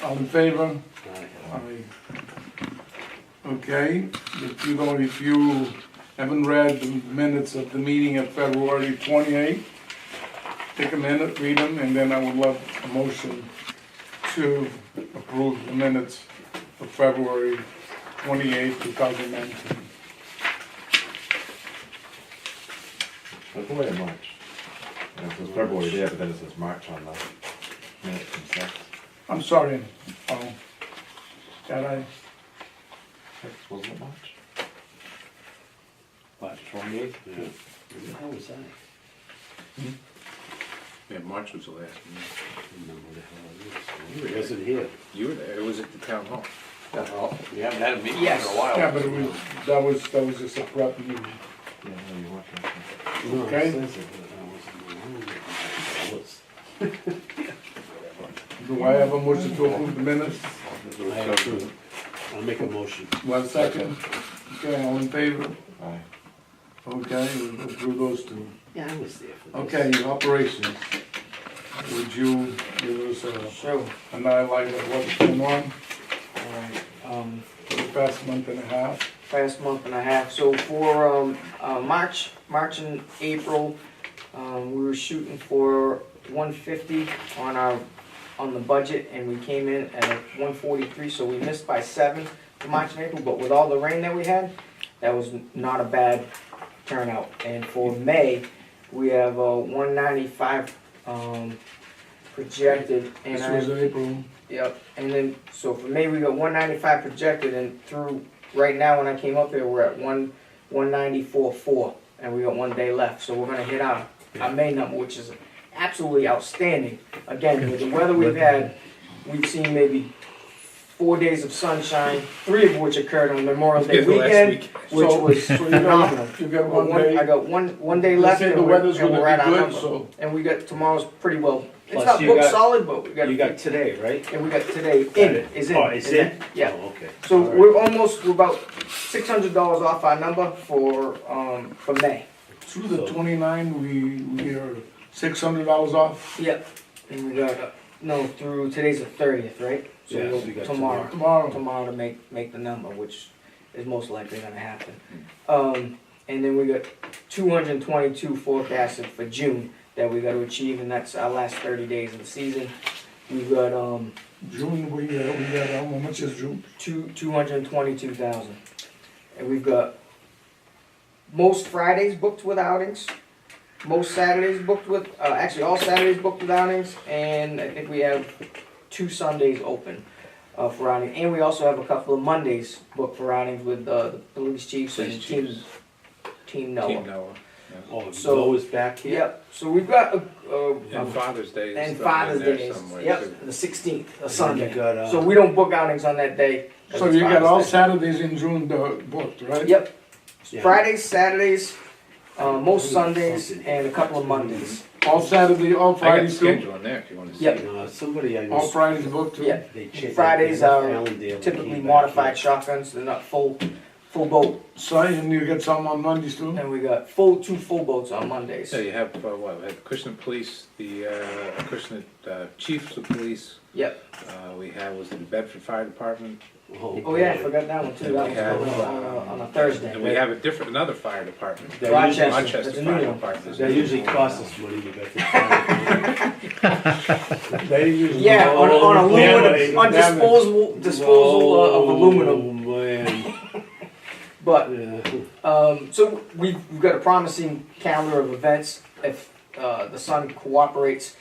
All in favor? Aye. Aye. Okay, if you haven't read the minutes of the meeting of February 28th, take a minute, read them, and then I would love a motion to approve the minutes of February 28th, 2019. That's the way in March. And it says February there, but then it says March on the minutes themselves. I'm sorry, got Wasn't it March? March 28th? Yeah. Where the hell was that? Yeah, March was the last I meeting. don't know where the hell it is. It wasn't here. You were there, it was at the town hall. We haven't had a meeting in a Yes. while. Yeah, but that was just a prep meeting. Yeah, no, you weren't there. No, it Okay. says it, but I wasn't there. Do I have a motion to approve the minutes? I approve. I'll make a motion. One second. Okay, all in favor? Aye. Okay, we'll go through those two. Yeah, I was there for this. Okay, operations. Would you give us Sure. an highlight of what's going on Alright, for the past month and a half? past month and a half. So for March and April, we were shooting for 150 on the budget, and we came in at 143. So we missed by 7 for March and April. But with all the rain that we had, that was not a bad turnout. And for May, we have 195 projected. And This was April. Yep, and then, so for May, we got 195 projected, and through, right now, when I came up here, we're at 194.4, and we got 1 day left, so we're gonna hit our May number, which is absolutely outstanding. Again, with the weather we've had, we've seen maybe 4 days of sunshine, 3 of which occurred on Memorial Day Yeah, the last weekend, week. which was phenomenal. You got one I day. got one day They left, said and the weather's we're gonna at be our good, number. so. And we got, tomorrow's pretty well, it's Plus not you booked got- solid, but we got. You got today, right? And we got today Got in, it. is in. Oh, it's is in? Yeah. Oh, okay. So All right. we're about $600 off our number for May. Through the So- 29, we are $600 off Yep. And we got, no, through, today's the 30th, right? So Yeah, we'll- so we got tomorrow. tomorrow. Tomorrow to make the number, which is most likely gonna happen. And then we got 222 forecasted for June that we gotta achieve, and that's our last 30 days of the season. We've got, June, we got, how much is June? 222,000. And we've got most Fridays booked with outings, most Saturdays booked with, actually all Saturdays booked with outings, and I think we have 2 Sundays open for outing. And we also have a couple of Mondays booked for outings with the police chiefs and Police Team chiefs. Noah. Team Noah. Oh, So- Noah's back here? Yep, so we've got And Father's Day is and thrown in Father's there Day is, somewhere, yep, too. the 16th, a You Sunday. got, So we don't book outings on that day. 'cause So it's you got Father's all Day. Saturdays in June booked, right? Yep. Yeah. Fridays, Saturdays, most Something Sundays, here. and a couple of Mondays. All Saturday, all I got the Fridays too? schedule in there if you wanna see. Yep. it. Somebody I know. All Fridays booked too? Yeah. They checked- Fridays they left are Allendale, typically came back modified here. shotguns, they're not full boat. So, and you get some on Mondays too? And we got 2 full boats on Mondays. So you have, what, we have the Acushnet Police, the Acushnet Chiefs of Police. Yep. We have, was it the Bedford Fire Department? Oh yeah, I forgot that one too, that We was have, on a Thursday. And we have another fire department. They're Rochester, usually- that's Rochester a Fire new one. Department. That usually costs us money to get They usually. Yeah, on Oh, aluminum, damn on it. disposal of aluminum. Oh, man. But, Yeah. so we've got a promising calendar of events if the sun cooperates.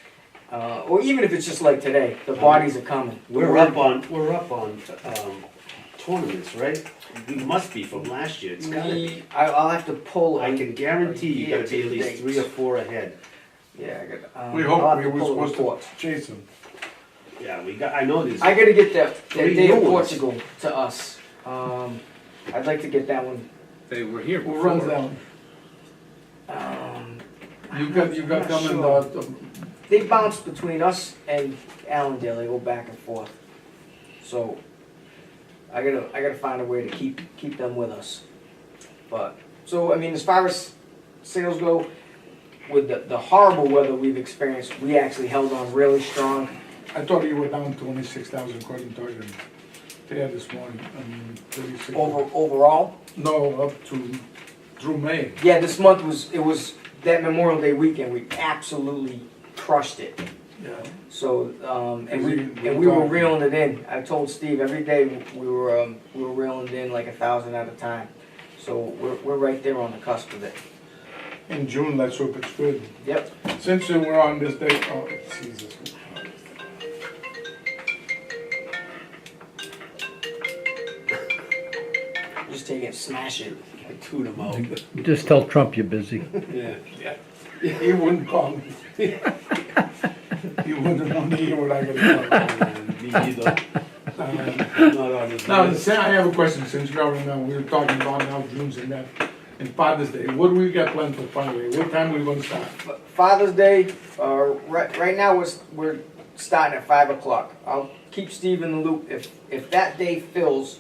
Or even if it's just like today, the bodies are coming. We're up on tournaments, right? We must be from last year. It's gotta be. I'll have to pull. I can guarantee you gotta be at least Dates. 3 or 4 ahead. Yeah, I got. We I'll hope have we to were pull a supposed report. to chase them. Yeah, we got, I know this. I gotta get that 3 day of new ones. Portugal to us. I'd like to get that one. They were here Who before. runs down? You got I'm not coming, sure. They bounce between us and Allendale. They go back and forth. So I gotta find a way to keep them with us. But so I mean, as far as sales go, with the horrible weather we've experienced, we actually held on really strong. I thought you were down 26,000 according to Item there this morning, I mean, 36. Overall? No, up to, through May. Yeah, this month was that Memorial Day weekend, we absolutely crushed it. Yeah. So, and We we were talking- reeling it in. I told Steve, every day we were reeling it in like 1,000 at a time. So we're right there on the cusp of it. In June, let's hope it's good. Yep. Since we're on this date, oh, Jesus. Just take it, smash it. I tune them out. Just tell Trump you're busy. Yeah. He wouldn't call me. He wouldn't want to hear what I gotta Me either. tell. Not on this Now, list. I have a question, since we already know, we were talking about now June's and that, and Father's Day, what do we got planned for Father's Day? What time are we gonna start? Father's Day, right now we're starting at 5 o'clock. I'll keep Steve in the loop. If that day fills,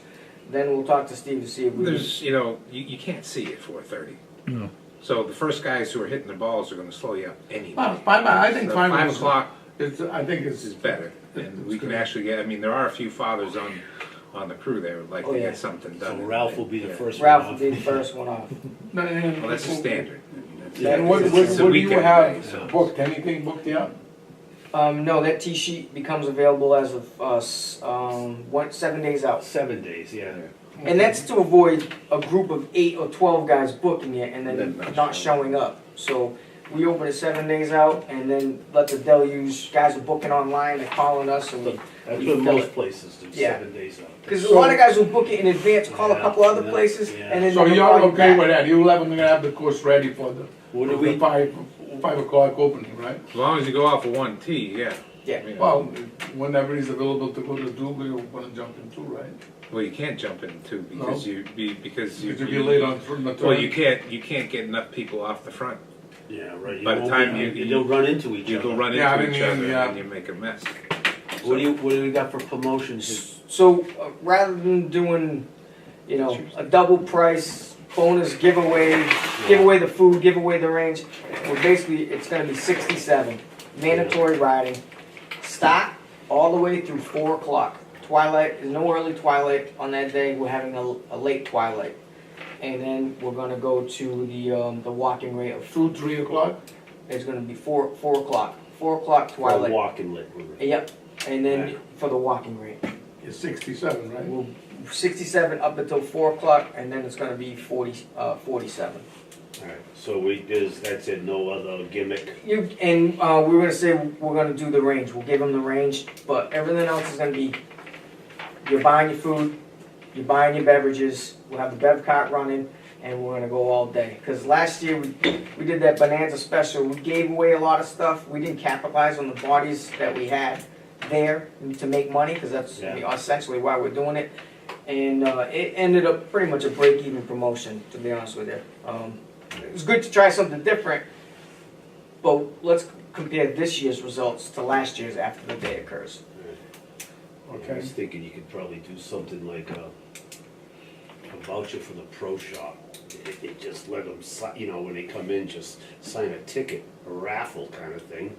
then we'll talk to Steve to see if we can. There's, you can't see at 4:30. No. So the first guys who are hitting the balls are gonna slow you up anyway. I think So 5 5 is- o'clock I think is it's better, and we It's can good. actually get, I mean, there are a few fathers on the crew there would like Oh, to yeah. get something So done. Ralph will be the Yeah. first one Ralph off. will be the first one off. Well, that's a standard. And what It's a do you weekend have day, so- booked, anything booked yet? No, that T-sheet becomes available as of 7 days out. 7 days, yeah. And that's to avoid a group of 8 or 12 guys booking it and then Then not not showing up. So we open it 7 days out and then let the deluge, guys are booking online, they're calling us and we, That's We what fill most it. places do, Yeah. 7 days out. because a lot of guys will book it in advance, call a Yeah, couple other yeah, places yeah. and then So they'll you're call you okay back. with that, you'll have the course ready for the, What do for we, the 5 o'clock opening, right? As long as you go off of 1 T, yeah. Yeah. You know. Well, whenever he's available to go to Dougal, you're gonna jump in too, right? Well, you can't jump in two because No? because you Because you'll be late on the turn. well, you can't get enough people off the front. yeah, right. By the won't time be- you- don't run into each You other. go run Yeah, I into mean, each other yeah. and you make a mess. What do we got for promotions? So rather than doing, a double price bonus giveaway, give away the food, give away the range, it's gonna be 67, mandatory riding. Start all the way through 4 o'clock. Twilight, there's no early twilight on that day, we're having a late twilight. And then we're gonna go to the walking rate of, 2, 3 o'clock? it's gonna be 4 o'clock. 4 o'clock Or twilight. walking lit? Yep, and then Right. for the walking rate. It's 67, right? We'll 67 up until 4 o'clock, and then it's gonna be 47. Alright, so that's it, no other gimmick? We were gonna say we're gonna do the range. We'll give them the range, but everything else is gonna be, you're buying your food, you're buying your beverages. We'll have the bev cart running, and we're gonna go all day. Cause last year we did that Bonanza special. We gave away a lot of stuff. We didn't capitalize on the bodies that we had there to make money, cause that's Yeah. essentially why we're doing it. And it ended up pretty much a break-even promotion, to be honest with you. It was good to try something different, but let's compare this year's results to last year's after the day occurs. I Okay. was thinking you could probably do something like a voucher for the pro shop. It just let them, when they come in, just sign a ticket, a raffle kind of thing.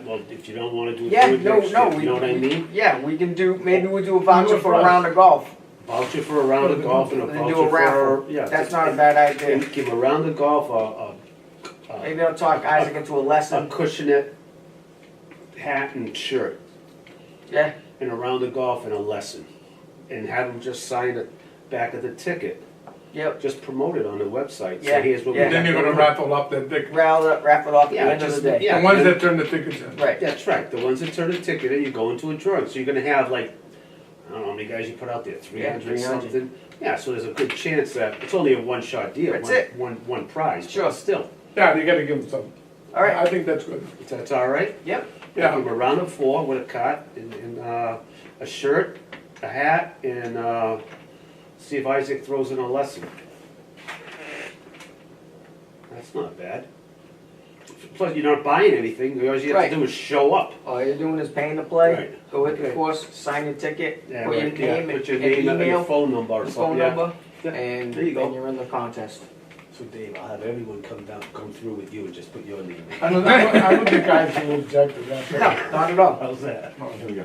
Well, if you don't wanna do it, Yeah, do it next year, you know what I mean? Yeah, we can do, maybe we'll do a voucher Do a for a prize. round of golf. Voucher for a round of golf and a And then voucher do a raffle. for, yeah. That's not a bad idea. Give a round of golf, Maybe I'll talk Isaac into a a lesson. Acushnet hat and shirt, Yeah, and a round of golf and a lesson. And have them just sign the back of the ticket, yep. just promote it on the website, Yeah, say here's what we yeah. got. Then you're gonna going on. raffle up that big, Raffle it off at the Yeah, end of the just- day. yeah. the ones that turn the tickets in. Right. That's right, the ones that turn the ticket in, you go into a drawing, so you're gonna have like, I don't know how many guys you put out there, 300 300. something? Yeah, so there's a good chance that, it's only a one-shot deal, That's it. one prize, Sure. but still, Yeah, you gotta give them some. All right. I think that's good. if that's all right? Yep. Yeah. Give them a round of 4 with a cart and a shirt, a hat, and see if Isaac throws in a lesson. That's not bad. Plus, you're not buying anything, all you have Right. to do is show up. All you're doing is paying to play. Right. Go hit the Okay. course, sign your ticket, Yeah, put your right, yeah, name put your and name and your email, phone number or your something, phone yeah. number, Yeah, and there you go. then you're in the contest. So Dave, I'll have everyone come through with you and just put your name in. I don't think I will object to that. No, not at all. How's that? Here we go.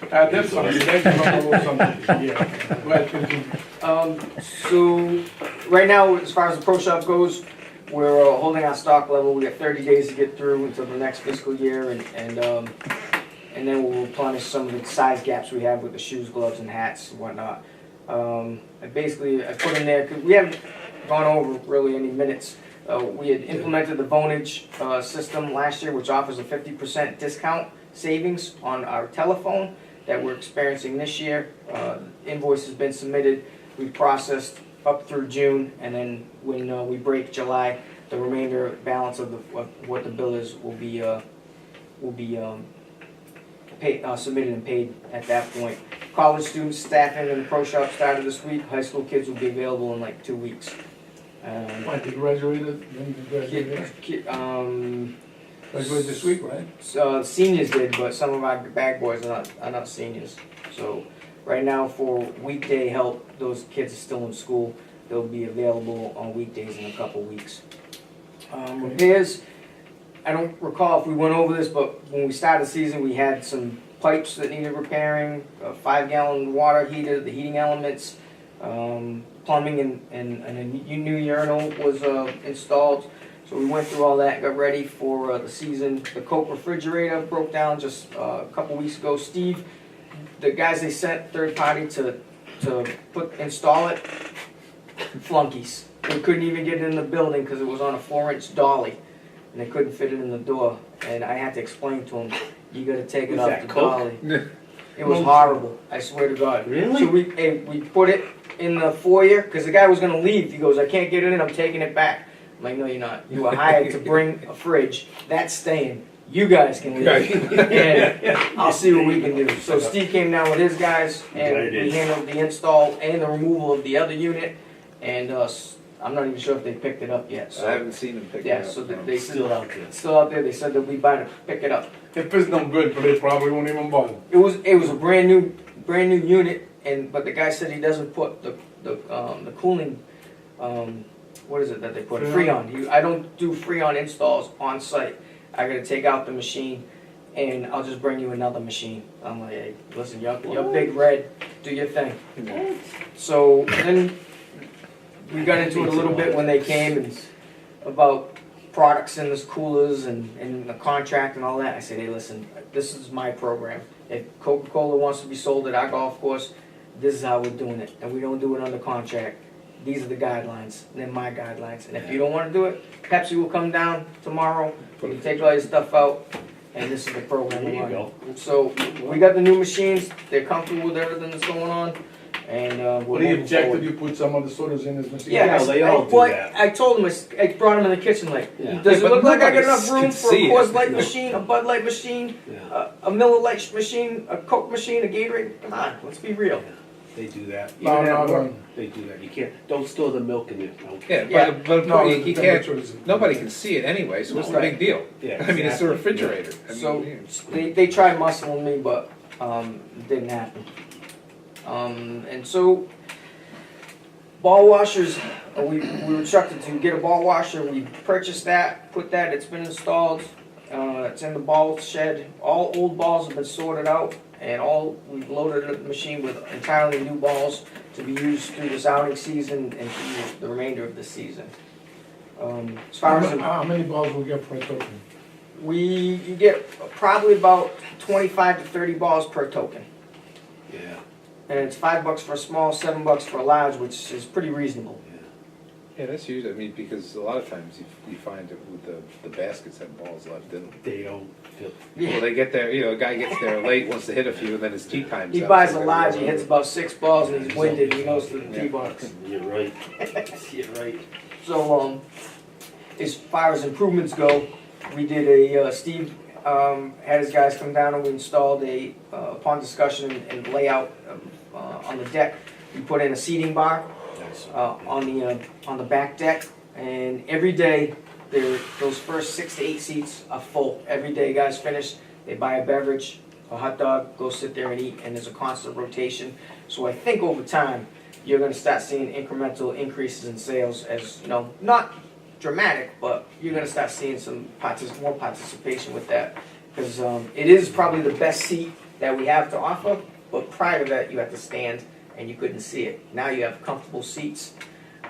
That's fine, that's a little something, yeah. Go ahead, continue. So, right now, as far as the pro shop goes, we're holding our stock level. We got 30 days to get through until the next fiscal year, and then we'll replenish some of the size gaps we have with the shoes, gloves, and hats and whatnot. I put in there, because we haven't gone over really any minutes. We had implemented the Vonage system last year, which offers a 50% discount savings on our telephone that we're experiencing this year. Invoice has been submitted. We've processed up through June, and then when we break July, the remainder balance of what the bill is will be submitted and paid at that point. College students staffing in the pro shop started this week. High school kids will be available in like 2 weeks. Why, they graduated, when they graduated? Graduated this week, right? So seniors did, but some of our bag boys are not seniors. So right now for weekday help, those kids are still in school. They'll be available on weekdays in a couple weeks. Repairs, I don't recall if we went over this, but when we started the season, we had some pipes that needed repairing, a 5-gallon water heater, the heating elements, plumbing and a new urinal was installed. So we went through all that, got ready for the season. The Coke refrigerator broke down just a couple weeks ago. Steve, the guys they sent third party to install it, flunkies. They couldn't even get it in the building because it was on a 4-inch dolly, and they couldn't fit it in the door. And I had to explain to them, you got to take it Was off that the Coke? dolly. It was horrible. I swear to God. Really? So we put it in the foyer because the guy was gonna leave. He goes, I can't get it in. I'm taking it back. I'm like, no, you're not. You were hired to bring a fridge. That's staying. You guys can leave, and I'll see what we can do. So Steve came down with his guys, and we handled the install and the removal of the other unit. And I'm not even sure if they picked it up yet. So I haven't seen them pick it yeah, up. so no. they Still out there. still out there. They said they'll be by to pick it up. If it's no good, but they probably won't even bother. It was a brand new unit, but the guy said he doesn't put the cooling, what is it that they put? Freon. I don't do Freon installs on site. I gotta take out the machine, and I'll just bring you another machine. I'm like, hey, listen, you're big red, do your thing. Yeah. So then we got into it a little bit when they came and about products in the coolers and the contract and all that. I said, hey, listen, this is my program. If Coca-Cola wants to be sold at our golf course, this is how we're doing it. And we don't do it under contract. These are the guidelines. They're my guidelines. And if you don't want to do it, Pepsi will come down tomorrow. You can take all your stuff out. And this is the program There we're you on. go. So we got the new machines. They're comfortable with everything that's going on. And But he objected you put some of the sodas in his machine. yeah, they all do that. I told him, I brought him in the kitchen like, Yeah. does Yeah, it look but like I got nobody enough room can for a see it. Coors Light machine, a Bud Light machine, Yeah. a Miller Lite machine, a Coke machine, a Gatorade? Come on, let's be real. They do that. No, Even at no, work, no. they do that. You can't, don't store the milk in it. Yeah, Yeah. but No, you the can't. temperature is- Nobody can see it anyway, so what's the Right. big deal? Yeah, I mean, it's a exactly. refrigerator. I mean, So yeah. they tried muscling me, but it didn't happen. And so ball washers, we were instructed to get a ball washer. We purchased that, put that. It's been installed. It's in the ball shed. All old balls have been sorted out, and we've loaded the machine with entirely new balls to be used through this outing season and through the remainder of the season. As far as How many balls we get per token? you get probably about 25 to 30 balls per token. Yeah. And it's $5 for a small, $7 for a large, which is pretty reasonable. Yeah, that's usually, I mean, because a lot of times you find it with the baskets have balls left in them. They don't feel. Well, they get there, a guy gets there late, wants to hit a few, and then his tee time's He up, buys so a they large, go he hits over. about 6 balls, and he's winded, and he goes to the tee box. You're right. You're right. So, as far as improvements go, we did Steve had his guys come down and we installed upon discussion and layout on the deck, we put in a seating bar Nice. on the back deck, and every day those first 6 to 8 seats are full. Every day guys finish, they buy a beverage, a hot dog, go sit there and eat, and there's a constant rotation. So I think over time, you're gonna start seeing incremental increases in sales as, not dramatic, but you're gonna start seeing some more participation with that. Because it is probably the best seat that we have to offer, but prior to that, you had to stand and you couldn't see it. Now you have comfortable seats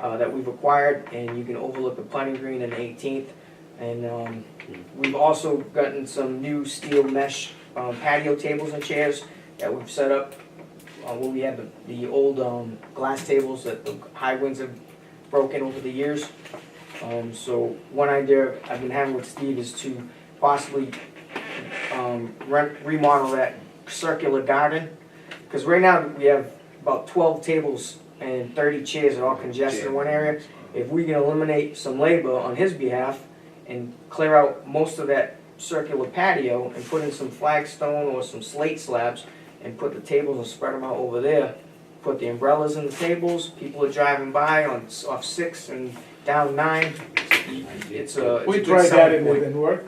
that we've acquired, and you can overlook the putting green and the 18th. And we've also gotten some new steel mesh patio tables and chairs that we've set up. Where we have the old glass tables that the high winds have broken over the years. So one idea I've been having with Steve is to possibly remodel that circular garden. Because right now we have about 12 tables and 30 chairs that are all congested in one area. If we can eliminate some labor on his behalf and clear out most of that circular patio and put in some flagstone or some slate slabs and put the tables and spread them out over there, put the umbrellas in the tables, people are driving by off 6 and down 9. It's a We good tried that selling and it point. didn't work.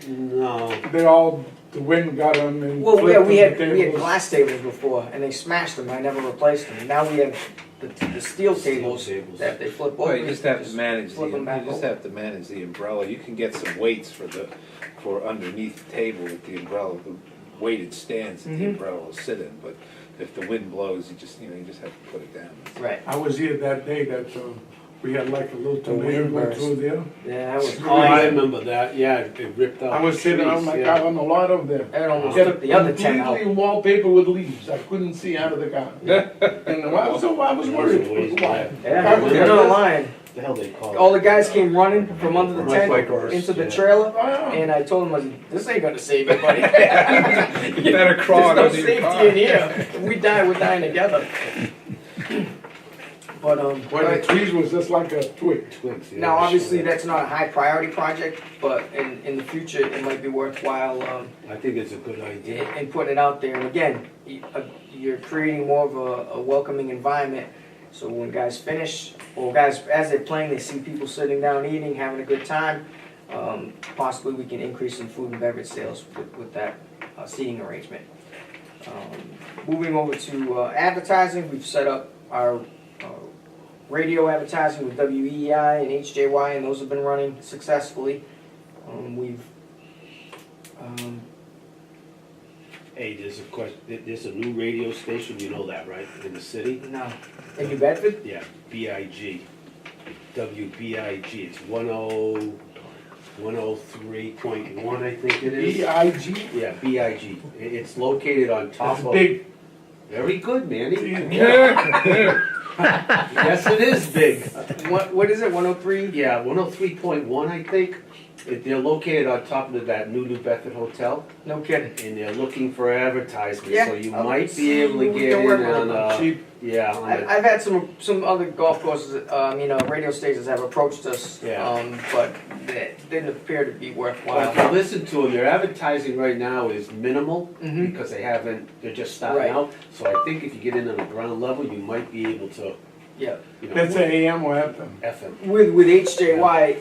No. The wind got them and Well, yeah, flipped we the had tables. glass tables before, and they smashed them. I never replaced them. Now we have the steel tables that they flip over. Well, you just have to manage flip them back over. the umbrella. You can get some weights for underneath the table with the umbrella, the weighted stands that the Mhm. umbrella will sit in. But if the wind blows, you just have to put it down. Right. I was here that day that we had like a little tornado wind go burst. through there. Yeah, that was Oh, I crazy. remember that, yeah, it ripped out. I was sitting, oh my trees, God, on a lot of them. That almost Get took the other 10 out. completely wallpaper with leaves. I couldn't see out of the car. And I was worried. Why? Yeah, you're not lying. The hell they call it? All the guys came running from under the tent Micros, into the yeah. trailer, Wow. and I told them, I said, "This ain't gonna save you, buddy. You better crawl There's no under your car." safety in here. If we die, we're dying together." But Well, the trees was just like a twig. Twigs, yeah, now, obviously, sure. that's not a high priority project, but in the future, it might be worthwhile I think it's a good idea. and putting it out there. And again, you're creating more of a welcoming environment. So when guys finish, or guys, as they're playing, they see people sitting down eating, having a good time. Possibly we can increase some food and beverage sales with that seating arrangement. Moving over to advertising, we've set up our radio advertising with WEI and HJY, and those have been running successfully. Hey, there's a question, there's a new radio station, you know that, right, in the city? No, in New Bedford? Yeah, BIG, WBIG, it's 103.1, I think it is. EIG. Yeah, BIG, it's located on top That's of. big. Very good, Manny. Yeah. Yes, it is big. What is it, 103? Yeah, 103.1, I think. They're located on top of that New Bedford Hotel, No kidding. and they're looking for advertisements, Yeah, so you I'll might see be able to what we get can work in with. on, Cheap. yeah, on the, I've had some other golf courses, radio stations have approached us, Yeah. but they didn't appear to be well, worthwhile. if you listen to them, their advertising right now is minimal, Mhm. because they're just starting Right. out, so I think if you get in on the ground level, you might be able to, Yeah, you know, That's a AM or FM. FM. with HJY,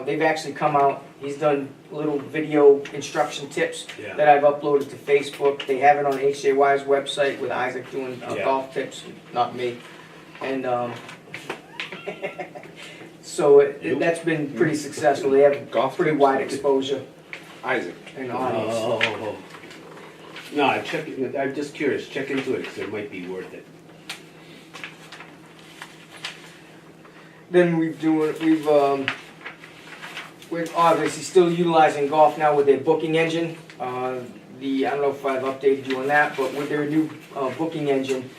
they've actually come out. He's done little video instruction tips Yeah. that I've uploaded to Facebook. They have it on HJY's website with Isaac doing Yeah. golf tips, not me. And so that's been pretty successful. They have Golf pretty tips? wide exposure Isaac. and audience. Oh. No, I'm just curious, check into it, because it might be worth it. Then we're obviously still utilizing golf now with their booking engine. I don't know if I've updated you on that, but with their new booking engine,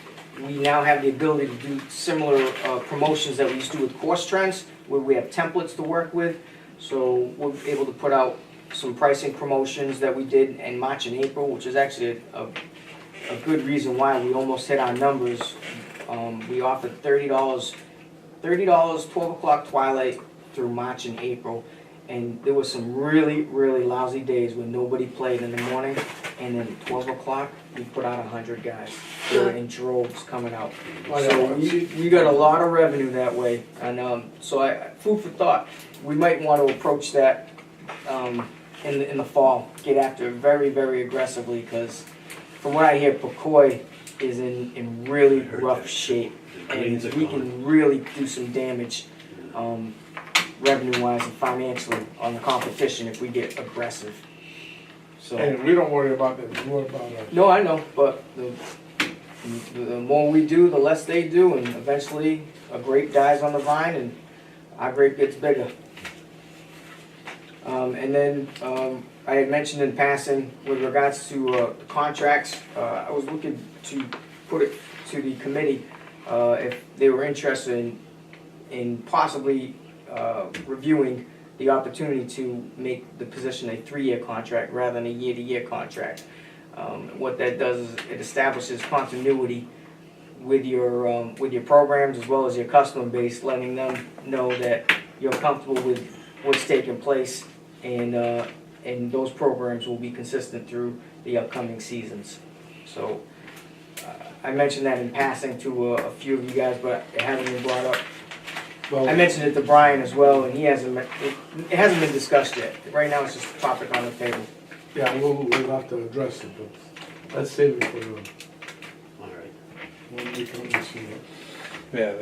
we now have the ability to do similar promotions that we used to do with Course Trends, where we have templates to work with. So we're able to put out some pricing promotions that we did in March and April, which is actually a good reason why we almost hit our numbers. We offered $30, 12 o'clock twilight through March and April. And there were some really, really lousy days when nobody played in the morning. And then 12 o'clock, we put out 100 guys. They were in droves coming out. So we got a lot of revenue that way. And food for thought, we might want to approach that in the fall. Get after it very, very aggressively, because from what I hear, Pecoy is in really rough shape. The And greens are we gone. can really do some damage, revenue-wise and financially on the competition if we get aggressive. So. Hey, we don't worry about that, we worry about us. No, I know, but the more we do, the less they do, and eventually a grape dies on the vine and our grape gets bigger. And then, I had mentioned in passing with regards to, contracts, I was looking to put it to the committee, if they were interested in possibly, reviewing the opportunity to make the position a 3-year contract rather than a year-to-year contract. What that does is it establishes continuity with your programs as well as your customer base, letting them know that you're comfortable with what's taking place, and those programs will be consistent through the upcoming seasons. So I mentioned that in passing to a few of you guys, but it hasn't been brought up. Well, I mentioned it to Brian as well, and he hasn't. It hasn't been discussed yet. Right now, it's just a topic on the table. yeah, we'll have to address it, but let's save it for All right. when we come to see it. Yeah,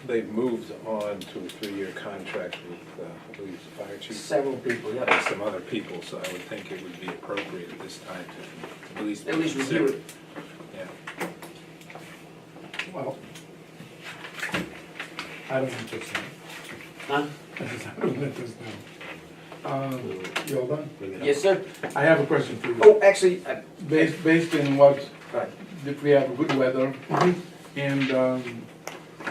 they've moved on to a 3-year contract with, I believe, the fire chief Several people, yeah. and some other people, so I would think it would be appropriate at this time to at least. At least consider review it. Yeah. Well, I don't think this now. Huh? I don't think this now. You all done? Bring it up. Yes, sir. I have a question for you. Oh, actually, Based in what, right. if we have good weather, and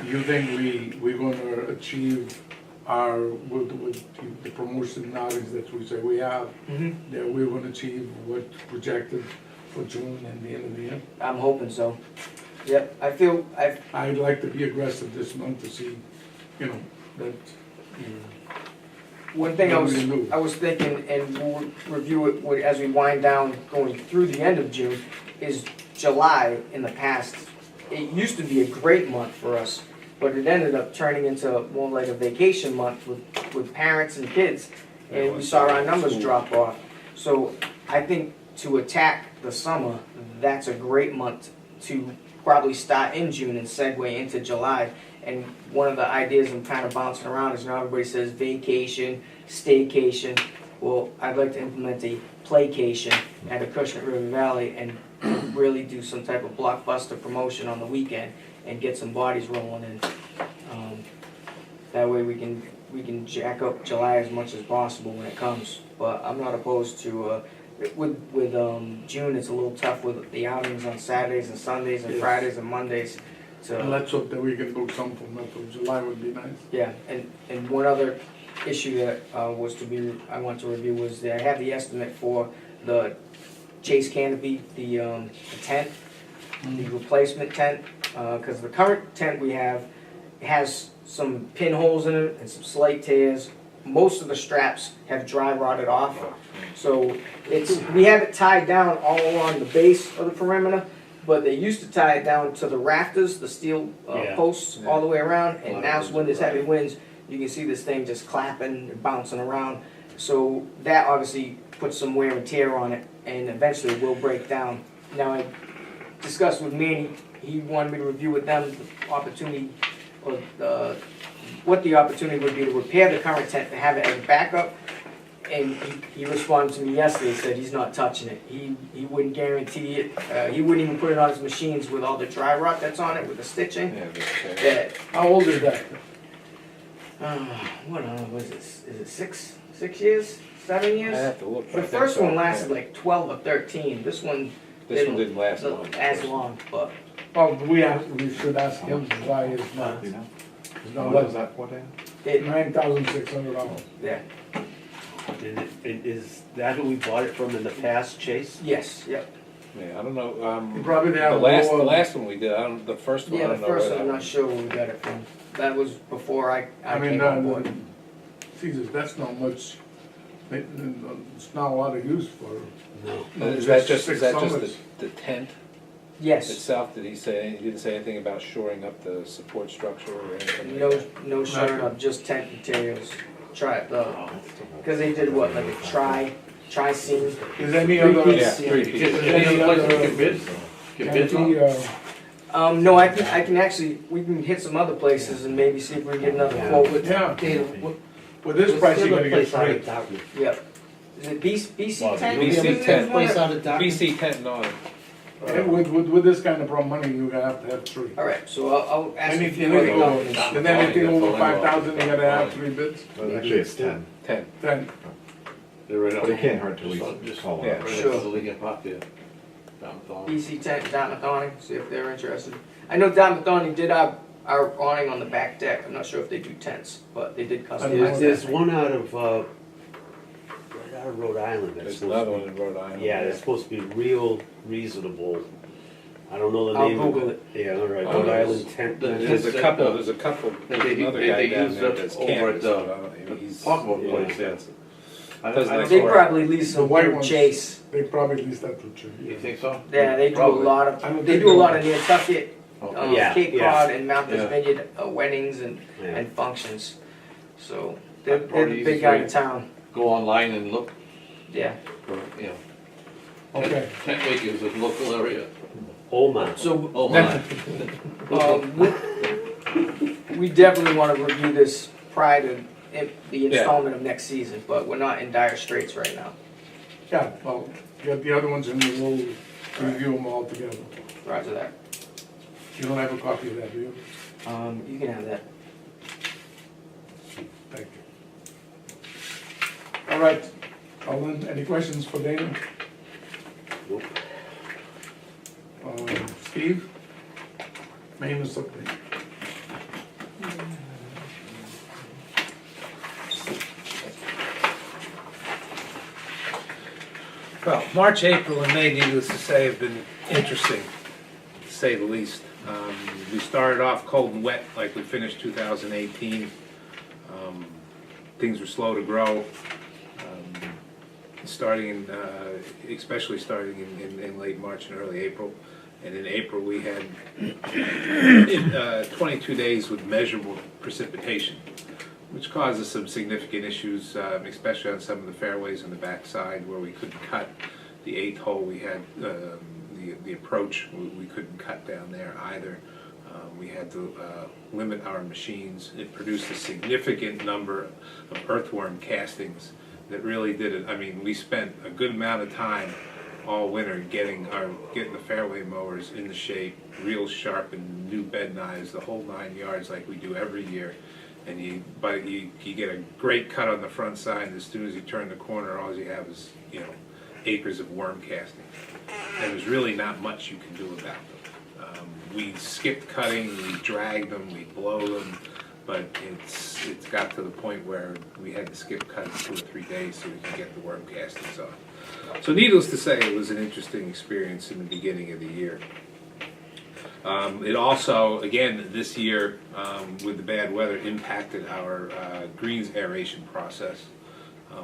you think we're gonna achieve our, with the promotion knowledge that we say we have, Mm-hmm. that we're gonna achieve what projected for June and the end of the year? I'm hoping so. Yep. I feel I'd like to be aggressive this month to see, you know, that, one thing What do we do? I was thinking, and we'll review it as we wind down going through the end of June, is July in the past. It used to be a great month for us, but it ended up turning into more like a vacation month with parents and kids, and we saw our numbers drop off. So I think to attack the summer, that's a great month to probably start in June and segue into July. And one of the ideas I'm kind of bouncing around is, you know, everybody says vacation, staycation. Well, I'd like to implement a playcation at Acushnet River Valley and really do some type of blockbuster promotion on the weekend and get some bodies rolling in. That way we can jack up July as much as possible when it comes. But I'm not opposed to, with June, it's a little tough with the outings on Saturdays and Sundays and Yes. Fridays and Mondays. and let's hope that we can do something for month of July would be nice. Yeah, and one other issue that I want to review was that I have the estimate for the chase canopy, the tent, the replacement tent, because the current tent we have has some pinholes in it and some slight tears. Most of the straps have dry rotted off, so we have it tied down all along the base of the perimeter. But they used to tie it down to the rafters, the steel Yeah. posts all the way around, and Lot now of when there's those are heavy winds, you can see this thing just clapping and bouncing around. So that obviously puts some wear and tear on it, and eventually it will break down. Now, I discussed with Manny, he wanted me to review with them the opportunity, or what the opportunity would be to repair the current tent to have it as a backup. And he responded to me yesterday, said he's not touching it. He wouldn't guarantee it. He wouldn't even put it on his machines with all the dry rot that's on it, with the stitching. Yeah, but, That, How old is that? what was it? Is it 6 years? 7 I years? have to look. but The I think first so, one lasted yeah. like 12 or 13. This one This one didn't last long. as long, but Oh, we should ask him why it's not, You know? it's How not much was less, that for, Dan? it, $9,600. yeah, And is that who we bought it from in the past, Chase? yes, yep. Yeah, I don't know, Probably they the have last lower- one we did, the first one, I Yeah, the don't know first where one, I'm that not sure where we got it from. That was before I I mean, came on board. Jesus, that's not much, it's not a lot of use for. No. Is that just Six summers. the tent Yes, itself? He didn't say anything about shoring up the support structure or anything? no shoring up, just tent materials. Try because they did what, like a tri-seam. Is any other? Yeah, 3 Is pieces. any other Get bids on Kathy, it? No, I can actually, we can hit some other places and maybe see if we can get another quote. yeah, Dana, what, with this price, you're gonna get Place out three. of Dartmouth. Yep. Is it BC Well, ten? BC 10. place out of Dartmouth? BC tent on it. And with this kind of money, you're gonna have to have three. Alright, so I'll ask a Anything few other over, companies. and then anything over 5,000, you gotta have three bids. Well, actually, it's 10. 10. Then, They're right out. But it can't hurt till we Just call yeah. it. Right Sure. next to the Lincoln Park there. Down the line. BC tent, Dartmouth awning, see if they're interested. I know Dartmouth awning did our awning on the back deck, I'm not sure if they do tents, but they did customize There's that. one out of, right out of Rhode Island that's There's supposed another to one in Rhode Island. be, yeah, it's supposed to be real reasonable. I don't know the I'll name of Google it. Yeah, all right, Oh, Rhode there's- Island tent. There's a couple, there's another They guy down use there that that's over campus. at, but he's- Pocketbook yeah, place, yeah. expensive. I Doesn't don't- like- They probably lease The some white through ones. Chase. they probably lease that to you. You think so? Yeah, they do a Probably. lot I of, don't they think do a they lot will. of Nantucket, Okay. Yeah, Cape yeah. Cod and Martha's Yeah. Vineyard weddings and Yeah. functions. So, they're Probably the big easiest guy way. in town, Go online and look yeah. for, you know, Okay, tent makers in local area. Olma. So, Oh my. we definitely wanna review this prior to the Yeah. installment of next season, but we're not in dire straits right now. yeah, well, get the other ones and we'll review them all together. Roger that. You don't have a copy of that, do you? You can have that. Thank you. All right, Colin, any questions for Dana? Nope. Steve? Maintenance update. Well, March, April, and May, needless to say, have been interesting, to say the least. We started off cold and wet like we finished 2018. Things were slow to grow, especially starting in late March and early April. And in April, we had 22 days with measurable precipitation, which causes some significant issues, especially on some of the fairways on the backside where we couldn't cut. The 8th hole, we had the approach, we couldn't cut down there either. We had to limit our machines. It produced a significant number of earthworm castings that really did it. I mean, we spent a good amount of time all winter getting the fairway mowers in the shape, real sharp and new bed knives, the whole 9 yards like we do every year. And you get a great cut on the front side, and as soon as you turn the corner, all you have is, acres of worm casting. And there's really not much you can do about them. We skip cutting, we drag them, we blow them, but it's got to the point where we had to skip cutting 2 or 3 days so we could get the worm castings off. So needless to say, it was an interesting experience in the beginning of the year. It also, again, this year, with the bad weather, impacted our greens aeration process.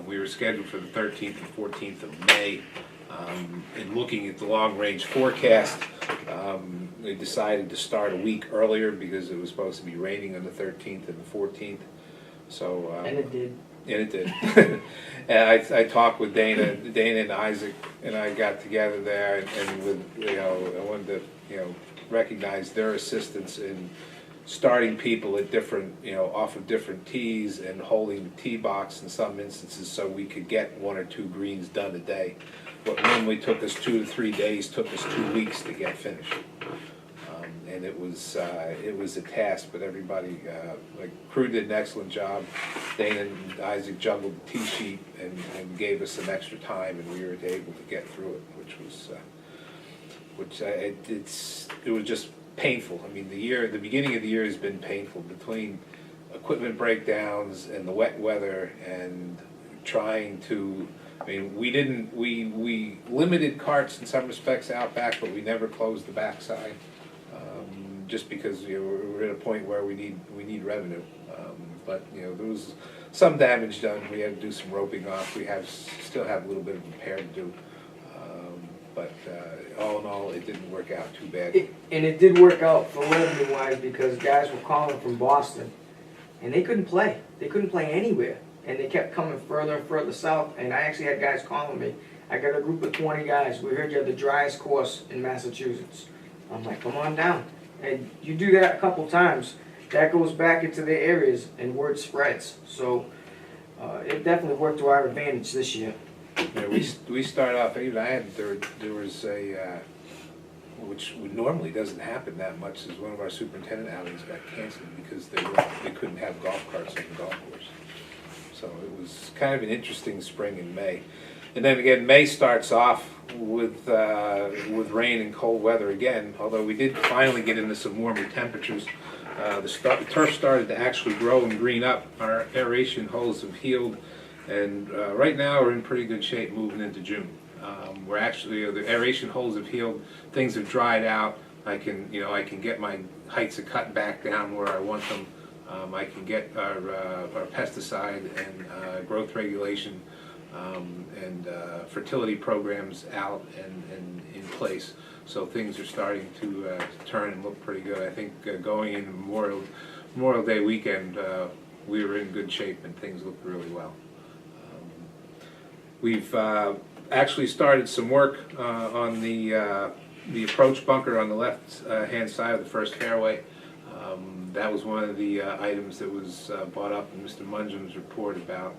We were scheduled for the 13th and 14th of May. In looking at the long-range forecast, they decided to start a week earlier because it was supposed to be raining on the 13th and the 14th. So, And it did. and it did. And I talked with Dana and Isaac, and I got together there, and with, I wanted to, recognize their assistance in starting people at different, off of different tees and holding the tee box in some instances so we could get 1 or 2 greens done a day. What normally took us 2 to 3 days took us 2 weeks to get finished. And it was a task, but everybody, crew did an excellent job. Dana and Isaac juggled the tee sheet and gave us some extra time, and we were able to get through it, which was, it was just painful. I mean, the beginning of the year has been painful between equipment breakdowns and the wet weather and trying to. I mean, we limited carts in some respects out back, but we never closed the backside. Just because we're at a point where we need revenue, but there was some damage done. We had to do some roping off. We still have a little bit of repair to do, but all in all, it didn't work out too bad. And it did work out for revenue wise because guys were calling from Boston and they couldn't play. They couldn't play anywhere. And they kept coming further and further south. And I actually had guys calling me I got a group of 20 guys. We heard you have the driest course in Massachusetts. I'm like, come on down. And you do that a couple times, that goes back into their areas and word spreads. So it definitely worked to our advantage this year. Yeah, we start off, even I had, there was a, which normally doesn't happen that much, is one of our superintendent outings got canceled because they couldn't have golf carts on the golf course. So it was kind of an interesting spring in May. And then again, May starts off with rain and cold weather again, although we did finally get into some warmer temperatures. The turf started to actually grow and green up. Our aeration holes have healed, and right now we're in pretty good shape moving into June. We're actually, the aeration holes have healed, things have dried out. I can get my heights of cut back down where I want them. I can get our pesticide and growth regulation and fertility programs out and in place. So things are starting to turn and look pretty good. I think going into Memorial Day weekend, we were in good shape and things looked really well. We've actually started some work on the approach bunker on the left hand side of the first fairway. That was one of the items that was brought up in Mr. Mungeon's report about,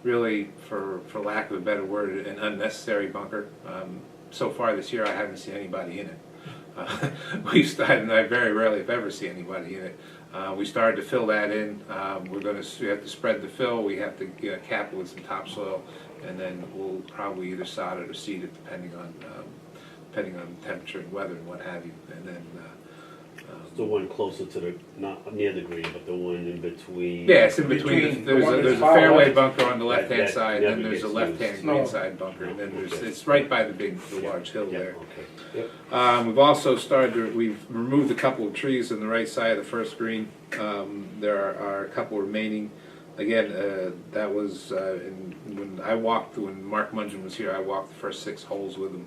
really, for lack of a better word, an unnecessary bunker. So far this year, I haven't seen anybody in it. We've started, and I very rarely, if ever, see anybody in it. We started to fill that in. We have to spread the fill. We have to cap it with some topsoil, and then we'll probably either sod it or seed it, depending on temperature and weather and what have you. And then The one closer to the, not near the green, but the one in between. yeah, it's in between. The one There's that's a far fairway left. bunker on the left-hand That side, and then never there's a gets left-hand used. green No. side bunker, and then Okay. it's right by the large hill Yeah, there. okay. Yep. We've also we've removed a couple of trees on the right side of the first green. There are a couple remaining. Again, that was when Mark Mungeon was here, I walked the first 6 holes with him.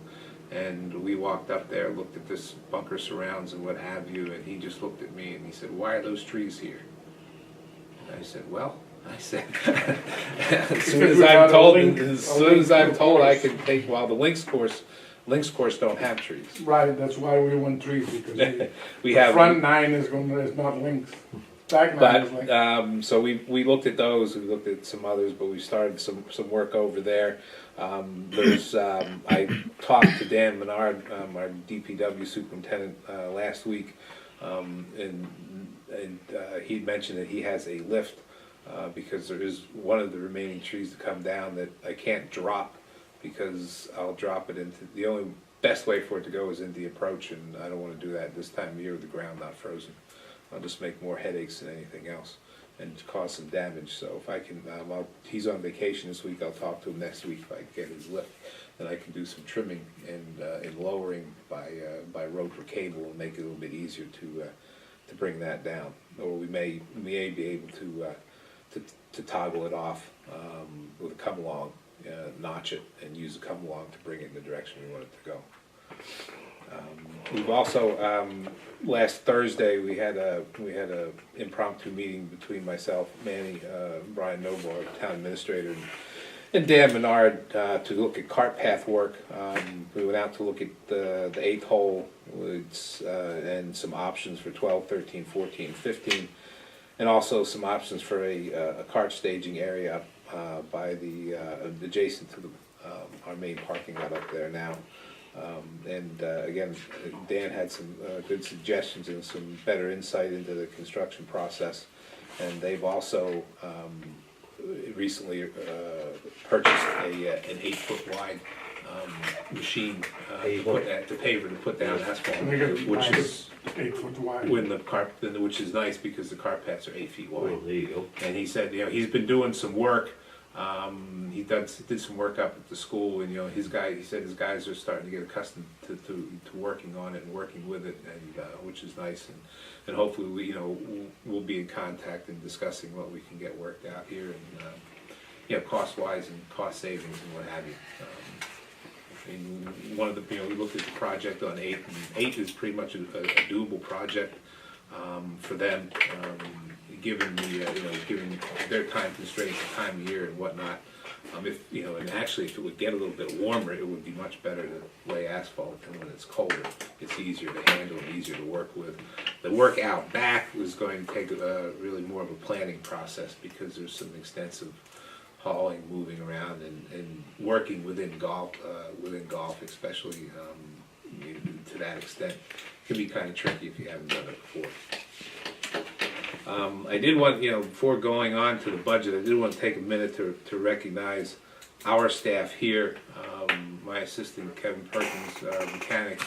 And we walked up there, looked at this bunker surrounds and what have you, and he just looked at me and he said, "Why are those trees here?" And I said, as soon as I'm told, I can take, well, the links course don't have trees. Right, that's why we want trees, because We the have, front 9 is not links. Back 9 is links. so we looked at those, we looked at some others, but we started some work over there. I talked to Dan Menard, our DPW superintendent, last week, and he mentioned that he has a lift because there is one of the remaining trees to come down that I can't drop, because I'll drop it into, the only best way for it to go is into the approach, and I don't want to do that this time of year with the ground not frozen. I'll just make more headaches than anything else and cause some damage. So if I can, he's on vacation this week, I'll talk to him next week if I can get his lift. Then I can do some trimming and lowering by rope or cable and make it a little bit easier to bring that down. Or we may be able to toggle it off with a come along, notch it, and use a come along to bring it in the direction we want it to go. We've also, last Thursday, we had a impromptu meeting between myself, Manny, Brian Noble, our town administrator, and Dan Menard, to look at cart path work. We went out to look at the 8th hole, and some options for 12, 13, 14, 15, and also some options for a cart staging area by the adjacent to our main parking lot up there now. Again, Dan had some good suggestions and some better insight into the construction process, and they've also recently purchased an 8-foot wide machine to put down asphalt, which is 8 foot wide. which is nice because the cart paths are 8 feet wide. Well, there you go. And he said, he's been doing some work. He did some work up at the school, and he said his guys are starting to get accustomed to working on it and working with it, and which is nice. And hopefully we'll be in contact and discussing what we can get worked out here, and cost wise and cost savings and what have you. One of the we looked at the project on 8, and 8 is pretty much a doable project for them. Given their time constraints, the time of year and whatnot, If, you know, and actually if it would get a little bit warmer, it would be much better to lay asphalt, and when it's colder, it's easier to handle and easier to work with. The work out back was going to take really more of a planning process, because there's some extensive hauling, moving around, and working within golf, especially to that extent, can be kind of tricky if you haven't done it before. I did want, before going on to the budget, I did want to take a minute to recognize our staff here, my assistant Kevin Perkins, our mechanic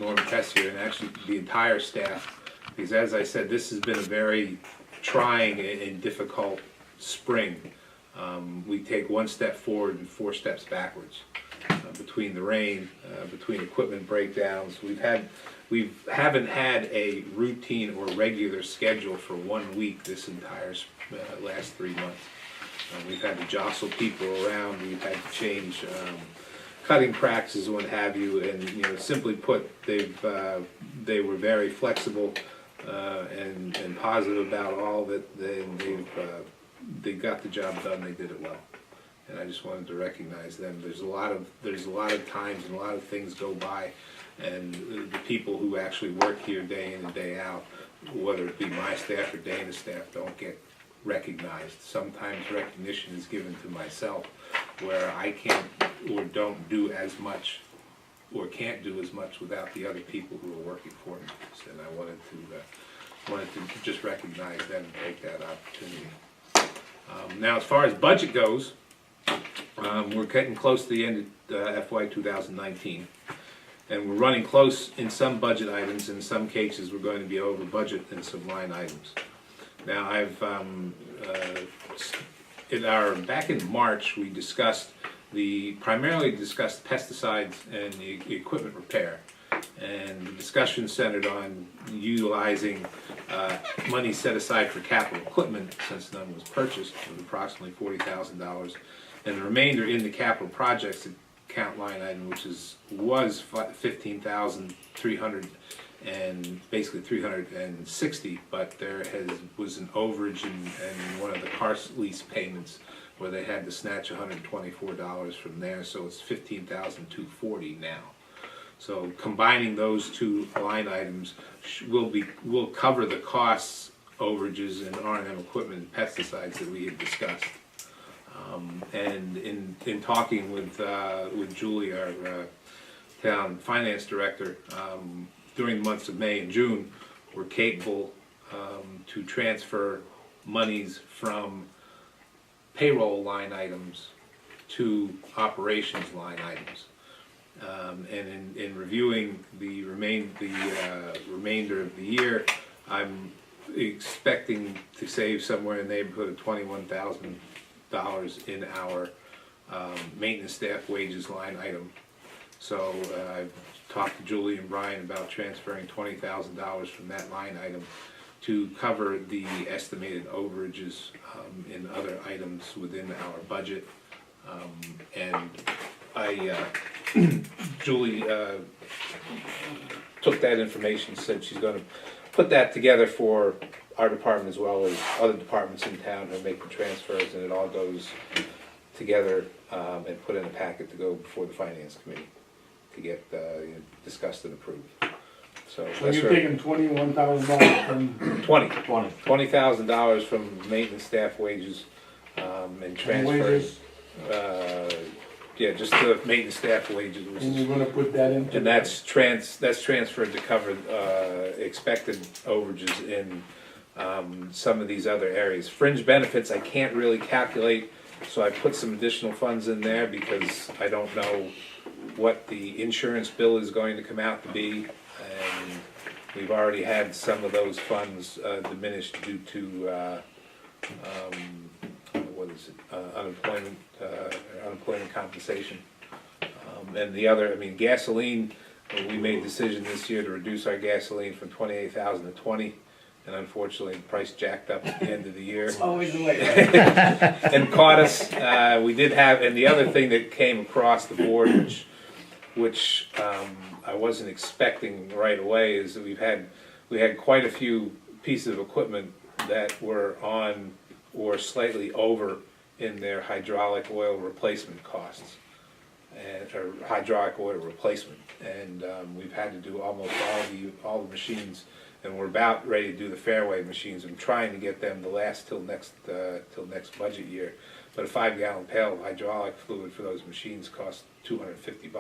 Norm Tessier, and actually the entire staff, because as I said, this has been a very trying and difficult spring. We take one step forward and 4 steps backwards. Between the rain, between equipment breakdowns, we haven't had a routine or regular schedule for 1 week this entire last 3 months. We've had to jostle people around, we've had to change cutting practices and what have you, and simply put, they were very flexible and positive about all that. They got the job done, they did it well. And I just wanted to recognize them. There's a lot of times and a lot of things go by, and the people who actually work here day in and day out, whether it be my staff or Dana's staff, don't get recognized. Sometimes recognition is given to myself, where I can't or don't do as much or can't do as much without the other people who are working for me. And I wanted to just recognize them and take that opportunity. Now, as far as budget goes, we're getting close to the end of FY 2019, and we're running close in some budget items. In some cases, we're going to be over budget in some line items. Now, back in March, we primarily discussed pesticides and the equipment repair, and the discussion centered on utilizing money set aside for capital equipment, since none was purchased, with approximately $40,000. And the remainder in the capital projects account line item, which was $15,300 and basically $360, but there was an overage in one of the car lease payments where they had to snatch $124 from there, so it's $15,240 now. So combining those two line items will cover the costs, overages, and R&M equipment and pesticides that we had discussed. And in talking with Julie, our town finance director, during the months of May and June, we're capable to transfer monies from payroll line items to operations line items. And in reviewing the remainder of the year, I'm expecting to save somewhere in the neighborhood of $21,000 in our maintenance staff wages line item. So I've talked to Julie and Brian about transferring $20,000 from that line item to cover the estimated overages in other items within our budget. And Julie took that information, said she's going to put that together for our department as well as other departments in town who make the transfers, and it all goes together and put in a packet to go before the finance committee to get discussed and approved. So that's you're taking $21,000 from $20,000 from maintenance staff wages and transferring. wages, just the maintenance staff wages, and you're gonna put that into. and that's transferred to cover expected overages in some of these other areas. Fringe benefits I can't really calculate, so I put some additional funds in there because I don't know what the insurance bill is going to come out to be, and we've already had some of those funds diminished due to unemployment compensation. And the other, gasoline, we made a decision this year to reduce our gasoline from 28,000 to 20, and unfortunately the price jacked up at the end of the year. It's always the way. And caught us. We did have, and the other thing that came across the board, which I wasn't expecting right away, is that we had quite a few pieces of equipment that were on or slightly over in their hydraulic oil replacement costs, or hydraulic oil replacement. And we've had to do almost all the machines, and we're about ready to do the fairway machines. I'm trying to get them to last till next budget year. But a 5-gallon pail of hydraulic fluid for those machines costs $250,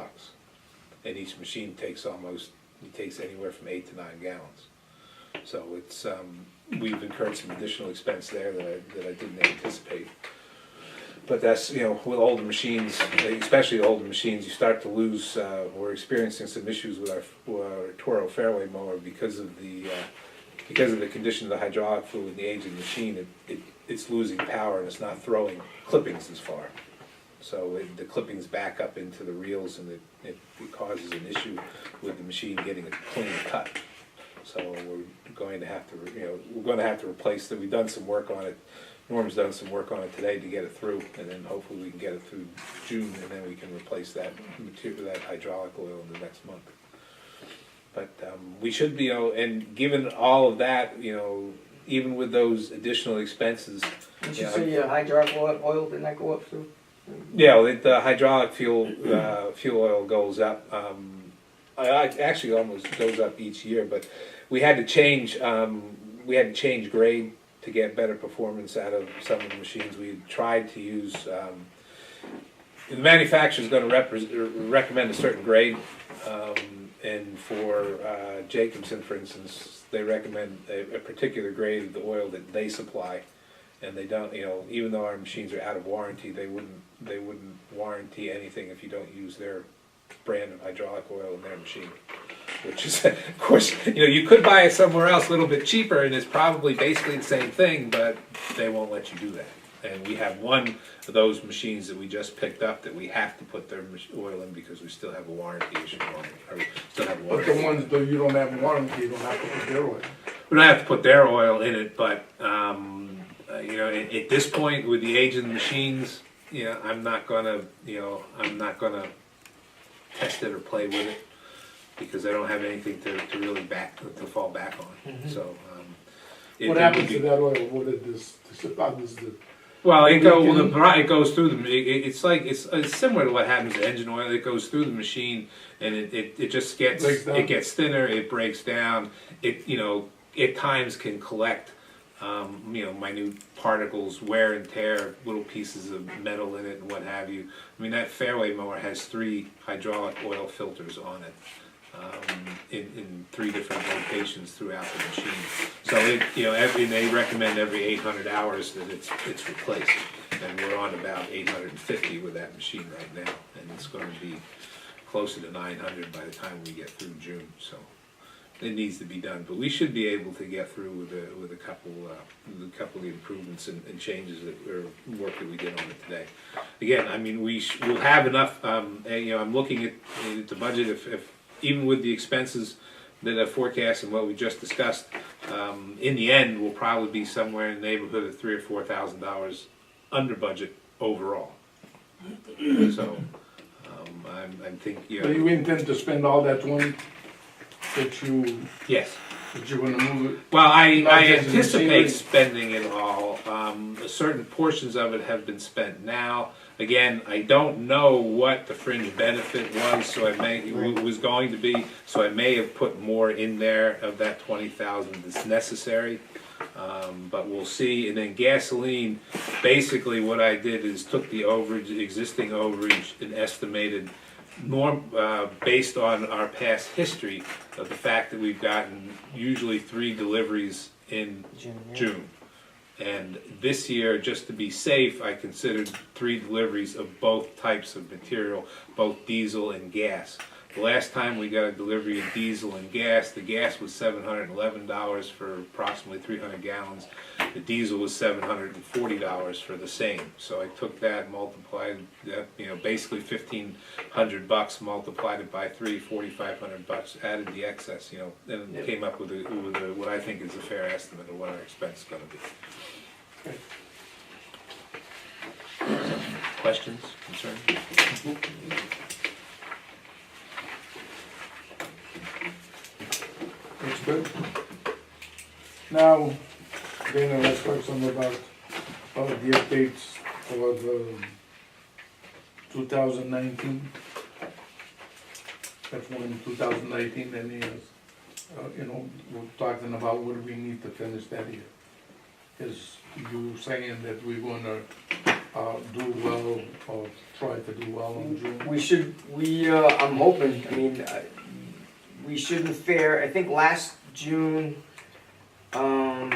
and each machine takes anywhere from 8 to 9 gallons. So it's we've incurred some additional expense there that I didn't anticipate. But that's, you know, with older machines, especially older machines, you start to lose. We're experiencing some issues with our Toro fairway mower because of the condition of the hydraulic fluid and the age of the machine. It's losing power and it's not throwing clippings as far. So the clippings back up into the reels, and it causes an issue with the machine getting a clean cut. So we're going to have to replace it. We've done some work on it. Norm's done some work on it today to get it through, and then hopefully we can get it through June, and then we can replace that material, that hydraulic oil, in the next month. But we should be, and given all of that, even with those additional expenses. Did you say your hydraulic oil, didn't that go up too? Yeah, the hydraulic fuel oil goes up. Actually, almost goes up each year, but we had to change grade to get better performance out of some of the machines. We tried to use. The manufacturer is going to recommend a certain grade, and for Jacobson, for instance, they recommend a particular grade of the oil that they supply, and they don't. Even though our machines are out of warranty, they wouldn't warranty anything if you don't use their brand of hydraulic oil in their machine. Which is, of course, you could buy it somewhere else a little bit cheaper, and it's probably basically the same thing, but they won't let you do that. And we have one of those machines that we just picked up that we have to put their oil in because we still have a warranty issue on it. Or we still have a But warranty. the ones that you don't have a warranty, you don't have to put their oil. We don't have to put their oil in it, but at this point with the age of the machines, I'm not gonna test it or play with it, because I don't have anything to really fall back on. Mm-hmm. So What happens to that oil? What did this? Well, it goes through the. It's similar to what happens to engine oil. It goes through the machine, and it just gets thinner. It breaks down. It at times can collect minute particles, wear and tear, little pieces of metal in it, and what have you. I mean, that fairway mower has 3 hydraulic oil filters on it. In 3 different locations throughout the machine. So they recommend every 800 hours that it's replaced, and we're on about 850 with that machine right now, and it's going to be closer to 900 by the time we get through June. So it needs to be done, but we should be able to get through with a couple of the improvements and changes or work that we did on it today. Again, I mean, we'll have enough. I'm looking at the budget if even with the expenses that are forecast and what we just discussed, in the end, we'll probably be somewhere in the neighborhood of $3,000 or $4,000 under budget overall. So, I'm thinking. So you intend to spend all that money Yes. that you're going to move it? Well, I Not just anticipate machinery. spending it all. Certain portions of it have been spent now. Again, I don't know what the fringe benefit was, so was going to be. So I may have put more in there of that 20,000 that's necessary. But we'll see. And then gasoline, basically what I did is took the existing overage, and estimated based on our past history of the fact that we've gotten usually 3 deliveries in June. And this year, just to be safe, I considered 3 deliveries of both types of material, both diesel and gas. The last time we got a delivery of diesel and gas, the gas was $711 for approximately 300 gallons. The diesel was $740 for the same. So I took that, multiplied that, basically $1,500, multiplied it by 3, $4,500, added the excess, and came up with what I think is a fair estimate of what our expense is going to be. Questions, concerns? That's good. Now, Dana, let's talk some about the updates for the 2019. That's one in 2019, then he is, you know, we're talking about what do we need to finish that year. Is you saying that we're gonna, do well, or try to do well in June? I'm hoping, I mean, we shouldn't fare, I think last June, I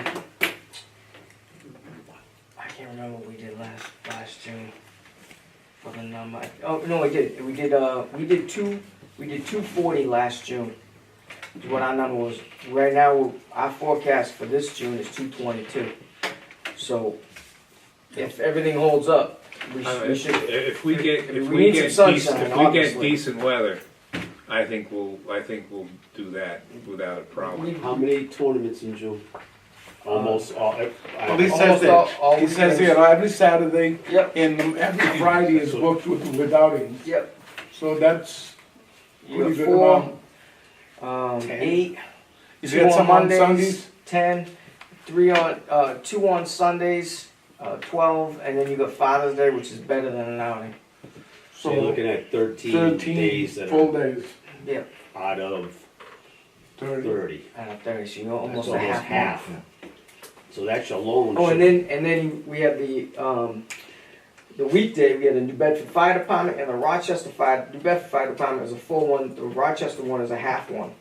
can't remember what we did last June. For the number, oh, no, we did 240 last June, is what our number was. Right now, our forecast for this June is 222. So, if everything holds up, we should. If we get, we need some sunshine, if we get obviously. decent weather, I think we'll do that without a problem. How many tournaments in June? Almost all. Well, he says Almost all that, he says weekends. here, every Saturday Yep, and every Friday is booked with outings, yep. so that's You pretty got good four, amount. 8, Is 2 there on some on Mondays, Sundays? 10, 2 on Sundays, 12, and then you got Father's Day, which is better than an outing. So you're looking at 13 days that full are days, Yep, out of 30. 30. out of 30, so you're almost That's a almost half. half. So that's alone. Oh, and should- then we have the weekday, we have the New Bedford Fire Department and the Rochester New Bedford Fire Department is a full one, the Rochester one is a half one.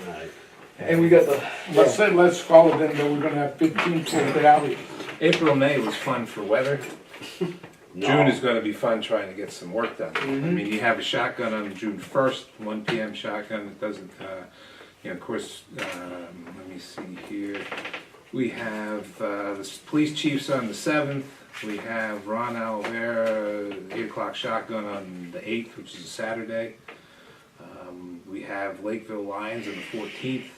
Right. And we got the, Let's call it then, that we're gonna have 15 full hours. April, May was fun for weather. No. June is gonna be fun trying to get some work done. I Mhm. mean, you have a shotgun on June 1st, 1 PM shotgun, it doesn't, you know, of course, let me see here. We have, the police chiefs on the 7th, we have Ron Alvera, 8 o'clock shotgun on the 8th, which is a Saturday. We have Lakeville Lions on the 14th,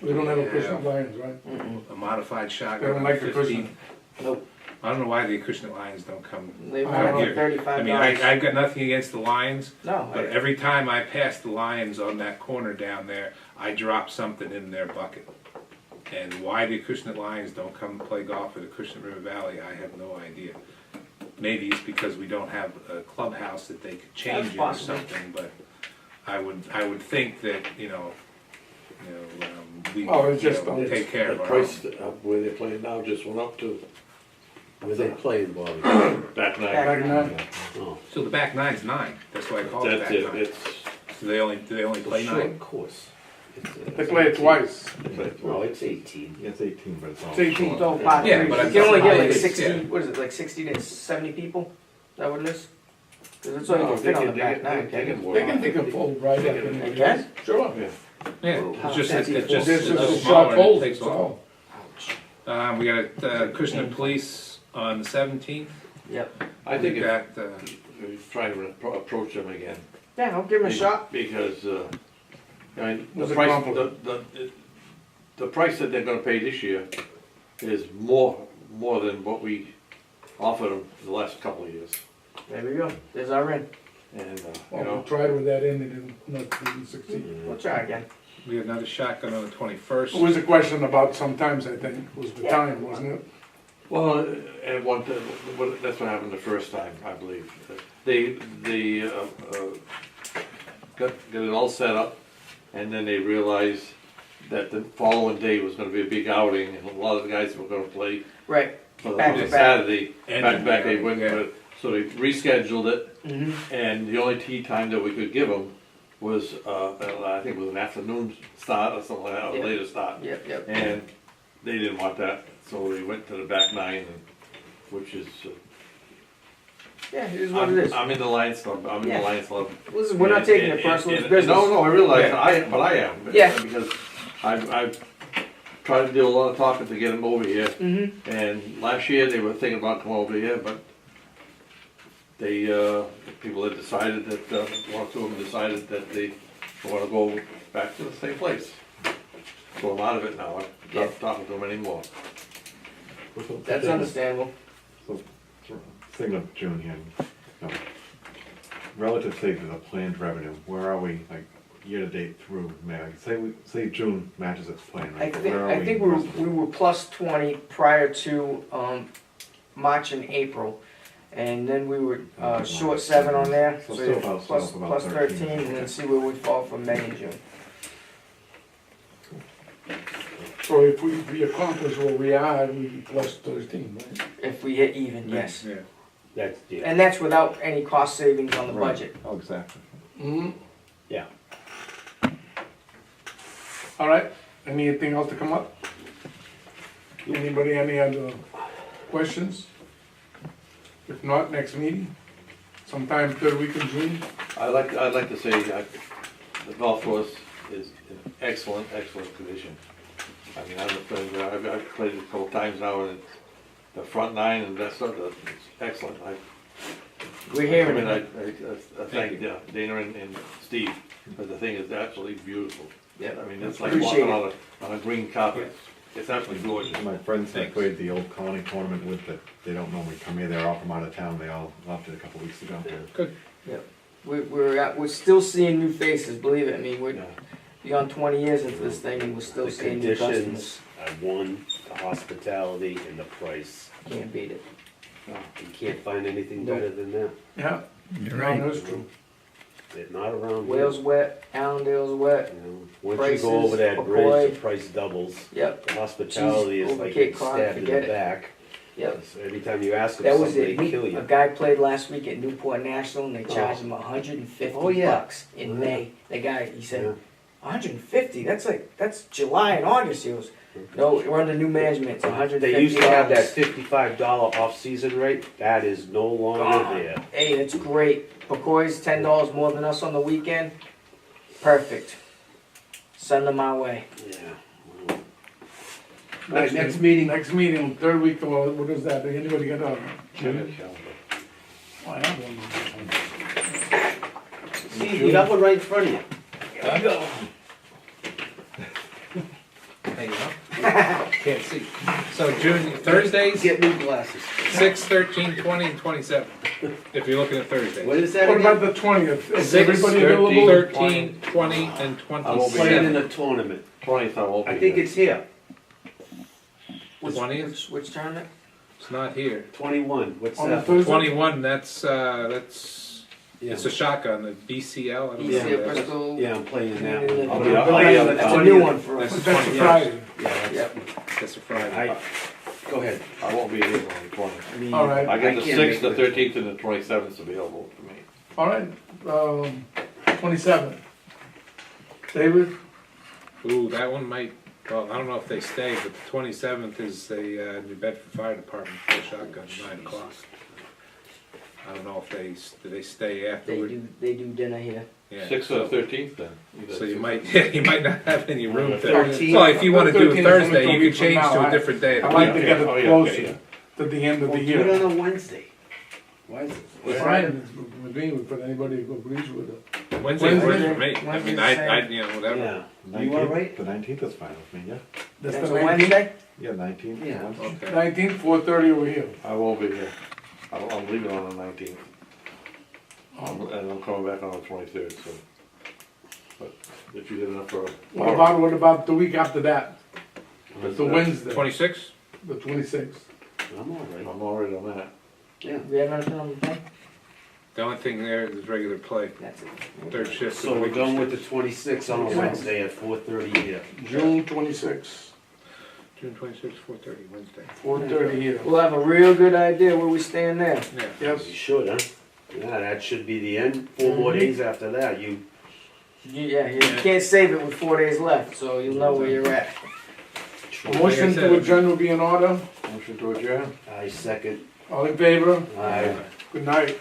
We don't have a Christian Lions, right? a modified They shotgun don't on the like the 15th. Christian. nope, I don't know why the Acushnet Lions don't come they I want don't here. $35. I mean, I've got nothing against the Lions, No, but every time I pass the Lions on that corner down there, I drop something in their bucket. And why the Acushnet Lions don't come play golf at Acushnet River Valley, I have no idea. Maybe it's because we don't have a clubhouse that they could change That's into possible. something, but I would think that, we Oh, it's just, take care The of our own. price where they're playing now just went up to, where they playing, Bobby? Back nine. Back nine. Oh. So the back nine's 9, that's why I call it That's back it, 9. it's, Do they only play It's a 9? short course. They play it twice. No, it's 18. Yeah, it's 18, but it's all. It's 18 short. So part Yeah, three. but You I'm can only get just- like yeah. 60, what is it, like 60 to 70 people? Is that what it is? 'Cause that's all you No, can they fit on the can- back they nine, can- can you? work. They can fold right up. in They there. can? Sure. Yeah. Yeah, Well, it's just, that's it's just, This it's is a just short smaller and it fold, takes that's longer. all. We got Acushnet Police on the 17th. Yep. I think We've if, got, we try to approach them again. Yeah, I'll give him a shot. Because, I mean, Was the it price, comparable? the price that they're gonna pay this year is more than what we offered them the last couple of years. There we go. There's our in. And, you Well, we know, tried with that end, it didn't succeed. We'll try again. we got another shotgun on the It 21st. was a question about sometimes, I think, was the Yeah. time, wasn't it? well, and that's what happened the first time, I believe. They got it all set up, and then they realized that the following day was gonna be a big outing, and a lot of the guys were gonna play Right. for the Back on to Saturday. And Back to back, they went, yeah. so they rescheduled it, Mm-hmm. and the only tee time that we could give them was, I think it was an afternoon start or something like that, or Yeah. later start. Yep, yep. And they didn't want that, so they went to the back nine, which is, Yeah, it is what it is. I'm in the Lions Club, Yeah. Club. Listen, we're not taking it personal, it's business. No, I realize, Yeah. but I am. Yeah. Because I've tried to do a lot of talking to get them over here, Mm-hmm. and last year they were thinking about coming over here, but they, people had decided that, one or two of them decided that they wanna go back to the same place. So I'm out of it now, I'm Yeah. not talking to them anymore. That's understandable. Thinking of June here, relative say to the planned revenue, where are we, like, year-to-date through May? Like, say June matches its plan, I right? but think, where are I think we were plus 20 prior to, March and April. And then we were, short 7 on there, So so still about- still plus, up about plus 13, 13. and then see where we fall for May and June. So if we accomplish what we are, we be plus 13, right? If we hit even, yes. Yeah. That's, yeah, And that's without any cost savings on the Right. budget. Oh, exactly. Mm-hmm. yeah. All right, anything else to come up? Anybody, any other questions? If not, next meeting, sometime third week in June. I'd like to say, the golf course is in excellent condition. I mean, I've played it a couple times now, and it's, the front nine and that stuff, it's excellent. We're hearing I it. thank Dana and Steve, but the thing is absolutely beautiful. Yep. I mean, it's like Appreciate walking on a green carpet. It's absolutely gorgeous. My friends that Thanks. played the old colony tournament with, that they don't normally come here, they're all from out of town, they all left it a couple weeks ago. Good. We're still seeing new faces, believe it. I mean, we're Yeah. beyond 20 years into this thing, and we're still The seeing new customers. conditions are one, the hospitality and the price. Can't beat it. You can't find anything Nope. better than that. Yeah, You're no, right. that's true. They're not around here. Wales wet, Allendale's wet. You know, once Prices, you go over that McCoy. bridge, the price doubles. Yep, The hospitality Jeez, is over like Cape getting Cod, stabbed in forget the it. back. yep. So every time you ask them That was something, it. they kill A you. guy played last week at Newport National, and they charged him 150 Oh, yeah. bucks in May. The guy, he Yeah. said, 150. That's July and August. He goes, no, we're under new management. It's 150. They used to have that $55 off-season rate. That is no longer Gone. there. Hey, it's great. McCoy's $10 more than us on the weekend. Perfect. Send them our way. Yeah. All right, next meeting. Next meeting, third week, what is that, anybody got a? June. I have one. See, you got one right in front of you. There you go. Hang on. Can't see. So June, Thursdays, Get new glasses. 6, 13, 20, and 27, if you're looking at Thursdays. What is that What about again? the 20th? Is 6, everybody 13, available? 13, 20, and I won't be Playing in 27. a tournament. 20th, I won't be I think here. it's here. Which, 20th? which tournament? It's not here. 21. What's On the that? Thursday? 21, that's, Yeah. it's a shotgun, the BCL, I don't ECF know. Bristol. Yeah, I'm playing that Community one. League. I'll be out of That's a town. new one for That's us. the That's 20th. Friday. Yeah, that's, Yep. That's a Friday. go ahead. I won't be here on the 20th. I mean, All right. I got the can't 6th, the make it. 13th, and the 27th available for me. All right, 27. David, Ooh, that one might, well, I don't know if they stay, but the 27th is the New Bedford Fire Department full shotgun, 9 o'clock. I don't know if do they stay They afterward? do dinner here. Yeah. 6th or 13th then. So you might, yeah, you might not have any room to, 13th. well, if you wanna do 13th is Thursday, only you a week could from change now. to a different day of I the like to week. get Oh, it yeah, closer yeah. to the end of the Well, do it year. on a Wednesday. Why is it? It's fine, with me, for anybody who agrees with it. Wednesday works Wednesday- for me, I mean, Wednesday's I, you know, whatever. Yeah. You all right? The 19th is fine with me, yeah. That's That's the a 19th? Wednesday? Yeah, 19th. Yeah. Okay. 19th, 4:30 over here. I won't be here. I'm leaving on the 19th. And I'm coming back on the 23rd, so. But if you get enough for. What about the week after that? The Wednesday, 26? the 26th. I'm all right. I'm already on that. Yeah. We have anything on the thing? The only thing there is regular play, That's it. third shift. So we're going with the 26th on a Wednesday at 4:30 here. June 26th, June 26th, 4:30, Wednesday. 4:30 here. We'll have a real good idea where we stand there. Yeah. Yes, You should, huh? Yeah, that should be the end. 4 more days after that, you. Yeah, you can't save it with 4 days left, so you'll know where you're at. a motion to adjourn will be in order. Motion to adjourn? I second. All in favor? Aye. Good night.